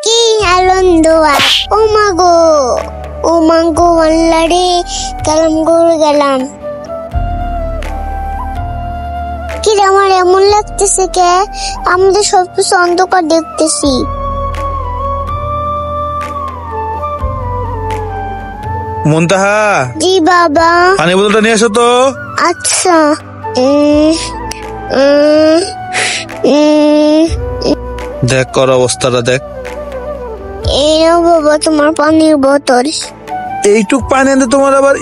কি আনন্দ ও মাগো আল্লাহরে গেলাম গরু গেলাম। কি আমার এমন লাগতেছে কে? আমাদের সবকিছু অন্ধকার দেখতেছি। মুনতাহা, জি বাবা। পানি বোতলটা নিয়ে এসো তো। আচ্ছা। দেখ কর অবস্থাটা দেখ। এই নাও বাবা তোমার পানির বোতল। এইটুক পানি আনতে তোমার আবার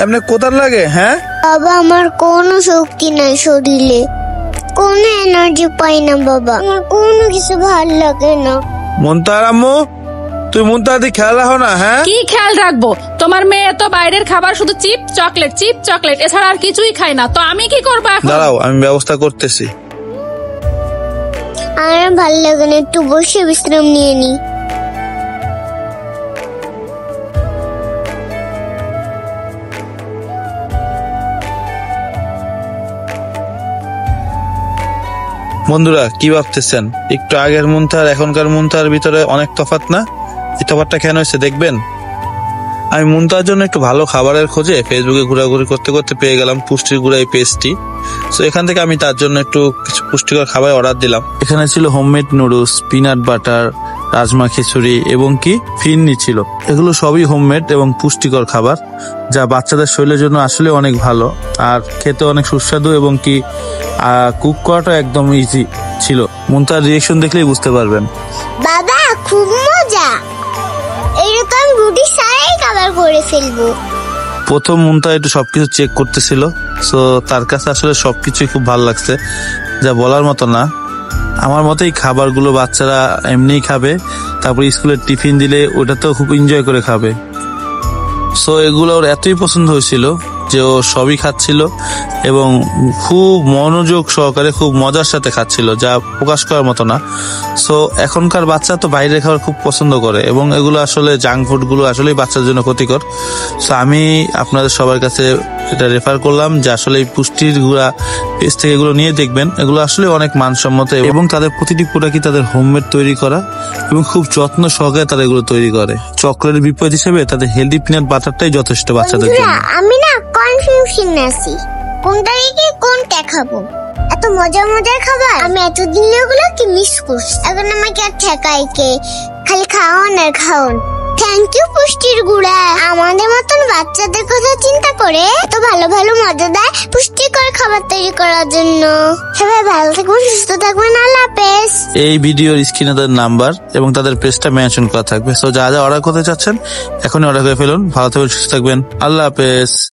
এমনি কোথার লাগে? হ্যাঁ বাবা, আমার কোনো শক্তি নাই শরীরে, কোনো এনার্জি পাই না বাবা, আমার কোনো কিছু ভালো লাগে না। মুনতাহার আম্মু, তুই মুনতাহার দিকে খেয়াল রাখো না। হ্যাঁ কি খেয়াল রাখবো? তোমার মেয়ে তো বাইরের খাবার শুধু চিপ চকলেট এছাড়া আর কিছুই খায় না, তো আমি কি করবো এখন? দাঁড়াও, আমি ব্যবস্থা করতেছি। আমার ভালো লাগে না, একটু বসে বিশ্রাম নিয়ে নি। বন্ধুরা, কি ভাবতেছেন? একটু আগের মুনতাহার এখনকার মুনতাহার ভিতরে অনেক তফাৎ না? এই তফাৎটা কেন হয়েছে দেখবেন। আমি মুনতাহার জন্য একটু ভালো খাবারের খোঁজে ফেসবুকে ঘোরাঘুরি করতে করতে পেয়ে গেলাম পুষ্টির গুঁড়া এই পেজটি। তো এখান থেকে আমি তার জন্য একটু কিছু পুষ্টিকর খাবার অর্ডার দিলাম। এখানে ছিল homemade noodles, peanut butter, rajma khichdi এবং কি ফিরনি ছিল। এগুলো সবই হোমমেড এবং পুষ্টিকর খাবার, যা বাচ্চাদের শরীরের জন্য আসলে অনেক ভালো আর খেতে অনেক সুস্বাদু এবং কি কুক করাটা একদম ইজি ছিল। মুনতাহার রিয়েকশন দেখলেই বুঝতে পারবেন। বাবা খুব মজা, এরকম রুটি সারাই খাবার করে ফেলবো। প্রথম মুনতাহা একটু সবকিছু চেক করতেছিল, সো তার কাছে আসলে সবকিছুই খুব ভালো লাগছে, যা বলার মতো না। আমার মতে এই খাবারগুলো বাচ্চারা এমনিই খাবে, তারপর স্কুলের টিফিন দিলে ওটাতেও খুব এনজয় করে খাবে। সো এগুলো ওর এতই পছন্দ হয়েছিল যে ও সবই খাচ্ছিল এবং খুব মনোযোগ সহকারে খুব মজার সাথে খাচ্ছিল, যা প্রকাশ করার মতো না। সো এখনকার বাচ্চা তো বাইরের খাবার খুব পছন্দ করে এবং এগুলো আসলে জাঙ্ক ফুড গুলো আসলেই বাচ্চার জন্য ক্ষতিকর। সো আমি আপনাদের সবার কাছে এটা রেফার করলাম যে আসলে এই পুষ্টির গুঁড়া পেজ থেকে এগুলো নিয়ে দেখবেন। এগুলো আসলে অনেক মানসম্মত এবং তাদের প্রতিটি প্রোডাক্টই তাদের হোমমেড তৈরি করা এবং খুব যত্ন সহকারে তারা এগুলো তৈরি করে। চকলেটের বিপরীত হিসেবে তাদের হেলদি পিনাট বাটারটাই যথেষ্ট বাচ্চাদের জন্য। আমি না কনফিউশন আছি, কোনটা রেখে কোনটা খাবো। এত মজার খাবার আমি এতদিন ওগুলো কি মিস করছি। এখন আমাকে আর ঠেকাই কে? খালি খাওয়ান আর খাওয়ান। থ্যাংক ইউ পুষ্টির গুঁড়া, আমাদের মতন বাচ্চাদের কথা চিন্তা করে এত ভালো ভালো মজাদার পুষ্টিকর খাবার তৈরি করার জন্য। সবাই ভালো থাকবেন, সুস্থ থাকবেন, আল্লাহ হাফেজ। এই ভিডিওর স্ক্রিনে তাদের নাম্বার এবং তাদের পেজটা মেনশন করা থাকবে। সো যা যা অর্ডার করতে চাচ্ছেন এখনই অর্ডার করে ফেলুন। ভালো থাকবেন, সুস্থ থাকবেন, আল্লাহ হাফেজ।